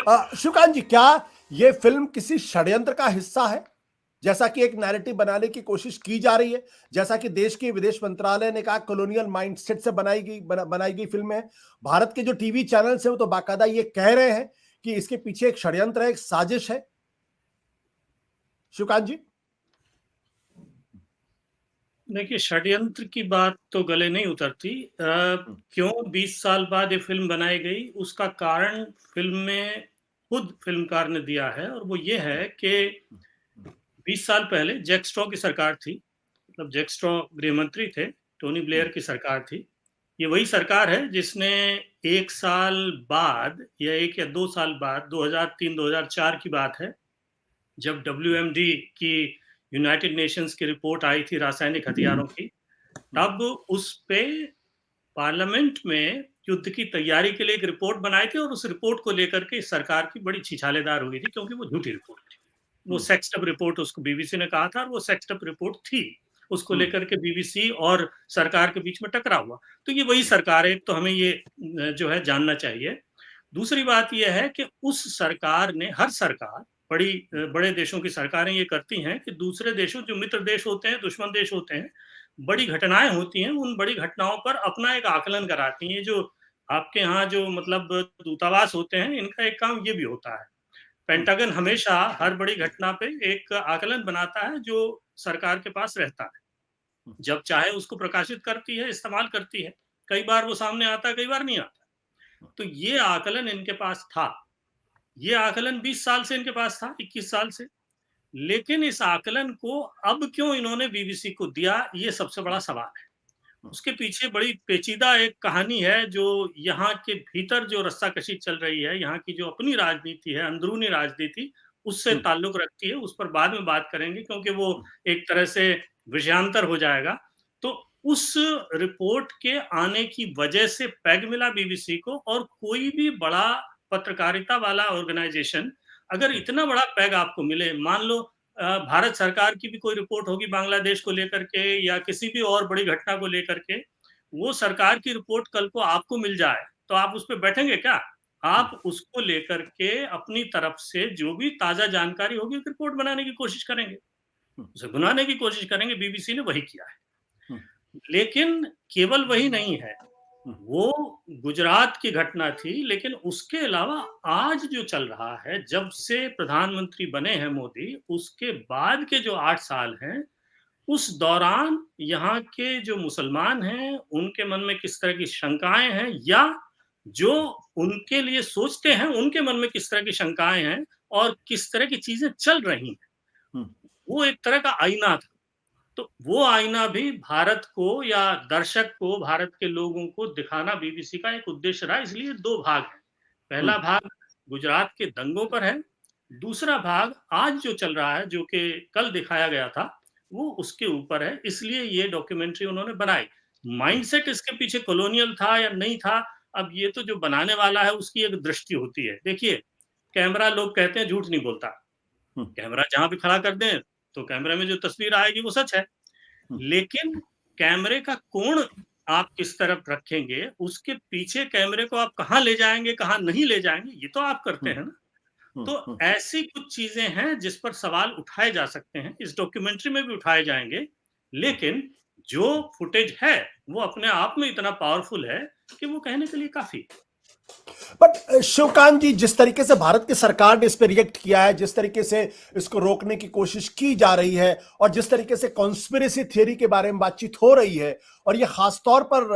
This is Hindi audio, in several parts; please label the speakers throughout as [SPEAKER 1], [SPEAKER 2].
[SPEAKER 1] शिवकांत जी, क्या ये फिल्म किसी षड्यंत्र का हिस्सा है, जैसा कि एक नैरेटिव बनाने की कोशिश की जा रही है, जैसा कि देश के विदेश मंत्रालय ने कहा कॉलोनियल माइंडसेट से बनाई गई फिल्म है। भारत के जो टीवी चैनल्स हैं वो तो बाकायदा ये कह रहे हैं कि इसके पीछे एक षड्यंत्र है, एक साजिश है। शिवकांत जी,
[SPEAKER 2] देखिए, षड्यंत्र की बात तो गले नहीं उतरती। क्यों 20 साल बाद ये फिल्म बनाई गई, उसका कारण फिल्म में खुद फिल्मकार ने दिया है, और वो ये है कि 20 साल पहले जैक स्ट्रॉ की सरकार थी। मतलब जैक स्ट्रॉ गृह मंत्री थे, टोनी ब्लेयर की सरकार थी। ये वही सरकार है जिसने 1 साल बाद या 1 या 2 साल बाद, 2003-2004 की बात है, जब WMD की, यूनाइटेड नेशंस की रिपोर्ट आई थी रासायनिक हथियारों की, तब उस पे पार्लियामेंट में युद्ध की तैयारी के लिए एक रिपोर्ट बनाई थी, और उस रिपोर्ट को लेकर के सरकार की बड़ी छिछालेदार हुई थी, क्योंकि वो झूठी रिपोर्ट थी। वो सेक्सटअप रिपोर्ट उसको बीबीसी ने कहा था, और वो सेक्सटअप रिपोर्ट थी। उसको लेकर के बीबीसी और सरकार के बीच में टकराव हुआ। तो ये वही सरकार है, तो हमें ये जो है जानना चाहिए। दूसरी बात यह है कि उस सरकार ने, हर सरकार, बड़े देशों की सरकारें ये करती हैं कि दूसरे देशों, जो मित्र देश होते हैं, दुश्मन देश होते हैं, बड़ी घटनाएं होती हैं, उन बड़ी घटनाओं पर अपना एक आकलन कराती हैं। जो आपके यहाँ जो मतलब दूतावास होते हैं, इनका एक काम ये भी होता है। पेंटागन हमेशा हर बड़ी घटना पे एक आकलन बनाता है जो सरकार के पास रहता है, जब चाहे उसको प्रकाशित करती है, इस्तेमाल करती है। कई बार वो सामने आता है, कई बार नहीं आता। तो ये आकलन इनके पास था। ये आकलन 20 साल से इनके पास था, 21 साल से। लेकिन इस आकलन को अब क्यों इन्होंने बीबीसी को दिया, ये सबसे बड़ा सवाल है। उसके पीछे बड़ी पेचीदा एक कहानी है, जो यहाँ के भीतर जो रस्साकशी चल रही है, यहाँ की जो अपनी राजनीति है, अंदरूनी राजनीति, उससे ताल्लुक रखती है। उस पर बाद में बात करेंगे, क्योंकि वो एक तरह से विषयांतर हो जाएगा। तो उस रिपोर्ट के आने की वजह से पैग मिला बीबीसी को, और कोई भी बड़ा पत्रकारिता वाला ऑर्गेनाइजेशन, अगर इतना बड़ा पैग आपको मिले, मान लो भारत सरकार की भी कोई रिपोर्ट होगी बांग्लादेश को लेकर के, या किसी भी और बड़ी घटना को लेकर के, वो सरकार की रिपोर्ट कल को आपको मिल जाए, तो आप उस पर बैठेंगे क्या? आप उसको लेकर के अपनी तरफ से जो भी ताजा जानकारी होगी, रिपोर्ट बनाने की कोशिश करेंगे, उसे बनाने की कोशिश करेंगे। बीबीसी ने वही किया है। लेकिन केवल वही नहीं है, वो गुजरात की घटना थी, लेकिन उसके अलावा आज जो चल रहा है, जब से प्रधानमंत्री बने हैं मोदी, उसके बाद के जो 8 साल हैं, उस दौरान यहाँ के जो मुसलमान हैं, उनके मन में किस तरह की शंकाएं हैं, या जो उनके लिए सोचते हैं, उनके मन में किस तरह की शंकाएं हैं, और किस तरह की चीजें चल रही हैं, वो एक तरह का आईना था। तो वो आईना भी भारत को, या दर्शक को, भारत के लोगों को दिखाना बीबीसी का एक उद्देश्य रहा। इसलिए 2 भाग है। पहला भाग गुजरात के दंगों पर है, दूसरा भाग आज जो चल रहा है, जो कि कल दिखाया गया था, वो उसके ऊपर है। इसलिए ये डॉक्यूमेंट्री उन्होंने बनाई। माइंडसेट इसके पीछे कॉलोनियल था या नहीं था, अब ये तो जो बनाने वाला है उसकी एक दृष्टि होती है। देखिए, कैमरा, लोग कहते हैं झूठ नहीं बोलता। कैमरा जहां भी खड़ा कर दें, तो कैमरे में जो तस्वीर आएगी वो सच है। लेकिन कैमरे का कोण आप किस तरफ रखेंगे, उसके पीछे कैमरे को आप कहां ले जाएंगे, कहां नहीं ले जाएंगे, ये तो आप करते हैं ना। तो ऐसी कुछ चीजें हैं जिस पर सवाल उठाए जा सकते हैं, इस डॉक्यूमेंट्री में भी उठाए जाएंगे। लेकिन जो फुटेज है, वो अपने आप में इतना पावरफुल है कि वो कहने के लिए काफी।
[SPEAKER 1] बट शिवकांत जी, जिस तरीके से भारत की सरकार ने इस पर रिएक्ट किया है, जिस तरीके से इसको रोकने की कोशिश की जा रही है, और जिस तरीके से कॉन्स्पिरेसी थियरी के बारे में बातचीत हो रही है, और ये खासतौर पर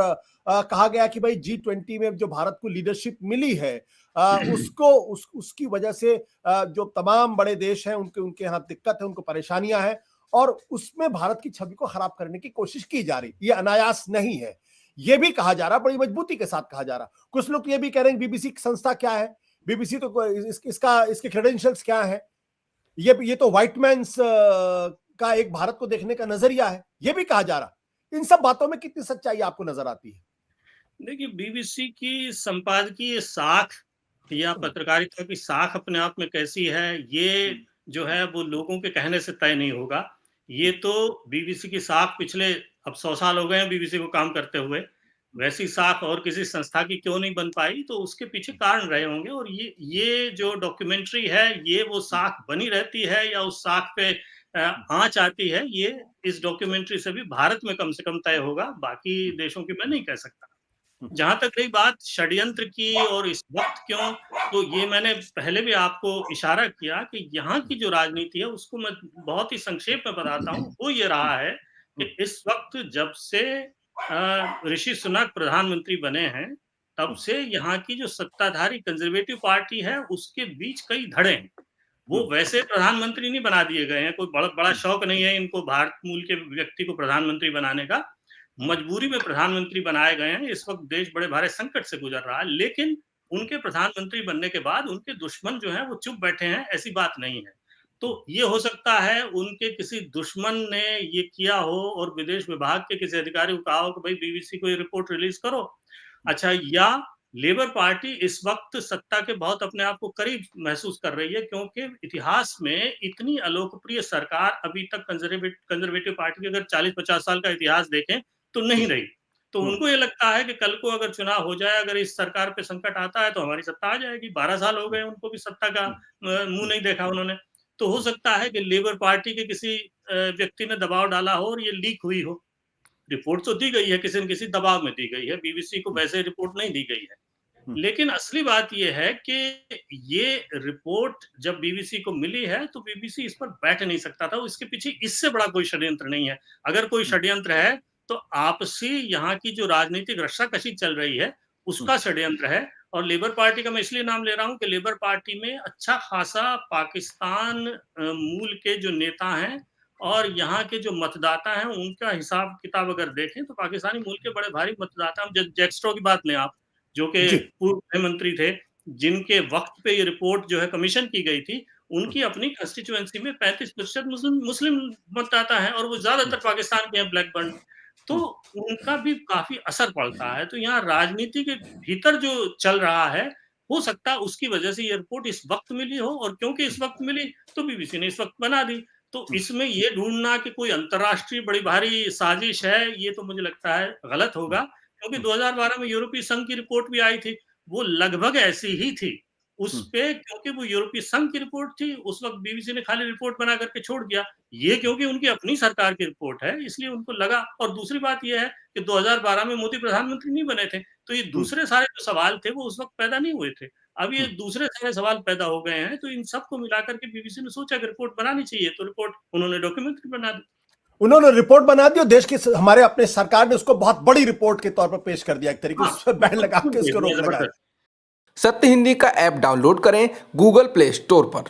[SPEAKER 1] कहा गया कि भाई G20 में जो भारत को लीडरशिप मिली है, उसकी वजह से जो तमाम बड़े देश हैं उनके उनके यहाँ दिक्कत है, उनको परेशानियां हैं, और उसमें भारत की छवि को खराब करने की कोशिश की जा रही। ये अनायास नहीं है, ये भी कहा जा रहा, बड़ी मजबूती के साथ कहा जा रहा। कुछ लोग ये भी कह रहे हैं बीबीसी की संस्था क्या है, बीबीसी तो इसके क्रेडेंशियल्स क्या है, ये तो व्हाइट मैन्स का एक भारत को देखने का नजरिया है, ये भी कहा जा रहा। इन सब बातों में कितनी सच्चाई आपको नजर आती है?
[SPEAKER 2] देखिए, बीबीसी की संपादकीय साख या पत्रकारिता की साख अपने आप में कैसी है, ये जो है वो लोगों के कहने से तय नहीं होगा। ये तो बीबीसी की साख पिछले, अब 100 साल हो गए हैं बीबीसी को काम करते हुए। वैसी साख और किसी संस्था की क्यों नहीं बन पाई, तो उसके पीछे कारण रहे होंगे। और ये जो डॉक्यूमेंट्री है, ये वो साख बनी रहती है या उस साख पे आँच आती है, ये इस डॉक्यूमेंट्री से भी भारत में कम से कम तय होगा, बाकी देशों की मैं नहीं कह सकता। जहाँ तक रही बात षड्यंत्र की और इस वक़्त क्यों, तो ये मैंने पहले भी आपको इशारा किया कि यहाँ की जो राजनीति है, उसको मैं बहुत ही संक्षेप में बताता हूँ। वो ये रहा है कि इस वक़्त जब से ऋषि सुनक प्रधानमंत्री बने हैं, तब से यहाँ की जो सत्ताधारी कंज़र्वेटिव पार्टी है, उसके बीच कई धड़े हैं। वो वैसे प्रधानमंत्री नहीं बना दिए गए हैं, कोई बड़ा शौक नहीं है इनको भारत मूल के व्यक्ति को प्रधानमंत्री बनाने का। मजबूरी में प्रधानमंत्री बनाए गए हैं। इस वक़्त देश बड़े भारी संकट से गुज़र रहा है, लेकिन उनके प्रधानमंत्री बनने के बाद उनके दुश्मन जो हैं वो चुप बैठे हैं, ऐसी बात नहीं है। तो ये हो सकता है उनके किसी दुश्मन ने ये किया हो और विदेश विभाग के किसी अधिकारी को कहा हो कि भाई बीबीसी को ये रिपोर्ट रिलीज़ करो। अच्छा, या लेबर पार्टी इस वक़्त सत्ता के बहुत अपने आप को करीब महसूस कर रही है, क्योंकि इतिहास में इतनी अलोकप्रिय सरकार अभी तक कंज़र्वेटिव पार्टी के अगर 40-50 साल का इतिहास देखें, तो नहीं रही। तो उनको ये लगता है कि कल को अगर चुनाव हो जाए, अगर इस सरकार पे संकट आता है, तो हमारी सत्ता आ जाएगी। 12 साल हो गए उनको भी सत्ता का मुँह नहीं देखा उन्होंने। तो हो सकता है कि लेबर पार्टी के किसी व्यक्ति ने दबाव डाला हो और ये लीक हुई हो। रिपोर्ट तो दी गई है, किसी न किसी दबाव में दी गई है, बीबीसी को वैसे रिपोर्ट नहीं दी गई है। लेकिन असली बात ये है कि ये रिपोर्ट जब बीबीसी को मिली है, तो बीबीसी इस पर बैठ नहीं सकता था। इसके पीछे इससे बड़ा कोई षड्यंत्र नहीं है। अगर कोई षड्यंत्र है, तो आपसी यहाँ की जो राजनीतिक रस्साकशी चल रही है, उसका षड्यंत्र है। और लेबर पार्टी का मैं इसलिए नाम ले रहा हूँ कि लेबर पार्टी में अच्छा खासा पाकिस्तान मूल के जो नेता हैं और यहाँ के जो मतदाता हैं, उनका हिसाब-किताब अगर देखें, तो पाकिस्तानी मूल के बड़े भारी मतदाता हैं। जैक्स्ट्रो की बात लें आप, जो कि
[SPEAKER 1] जी।
[SPEAKER 2] पूर्व गृहमंत्री थे, जिनके वक़्त पे ये रिपोर्ट जो है कमीशन की गई थी, उनकी अपनी कंस्टिट्यूएंसी में 35% मुस्लिम मतदाता हैं और वो ज़्यादातर पाकिस्तान के हैं, ब्लैकबर्न। तो उनका भी काफ़ी असर पड़ता है। तो यहाँ राजनीति के भीतर जो चल रहा है, हो सकता है उसकी वजह से ये रिपोर्ट इस वक़्त मिली हो, और क्योंकि इस वक़्त मिली, तो बीबीसी ने इस वक़्त बना दी। तो इसमें ये ढूँढना कि कोई अंतर्राष्ट्रीय बड़ी भारी साजिश है, ये तो मुझे लगता है गलत होगा। क्योंकि 2012 में यूरोपीय संघ की रिपोर्ट भी आई थी, वो लगभग ऐसी ही थी। उसपे क्योंकि वो यूरोपीय संघ की रिपोर्ट थी, उस वक़्त बीबीसी ने खाली रिपोर्ट बना कर के छोड़ दिया। ये क्योंकि उनकी अपनी सरकार की रिपोर्ट है, इसलिए उनको लगा। और दूसरी बात ये है कि 2012 में मोदी प्रधानमंत्री नहीं बने थे, तो ये दूसरे सारे जो सवाल थे, वो उस वक़्त पैदा नहीं हुए थे। अब ये दूसरे सारे सवाल पैदा हो गए हैं, तो इन सबको मिलाकर के बीबीसी ने सोचा कि रिपोर्ट बनानी चाहिए, तो रिपोर्ट उन्होंने डॉक्यूमेंट्री बना दी।
[SPEAKER 1] उन्होंने रिपोर्ट बना दी और देश की हमारे अपने सरकार ने उसको बहुत बड़ी रिपोर्ट के तौर पर पेश कर दिया, एक तरीके
[SPEAKER 2] हाँ,
[SPEAKER 1] उस पर बैन लगा के उसको रोक लगाया।
[SPEAKER 3] सत्य हिंदी का ऐप डाउनलोड करें गूगल प्ले स्टोर पर।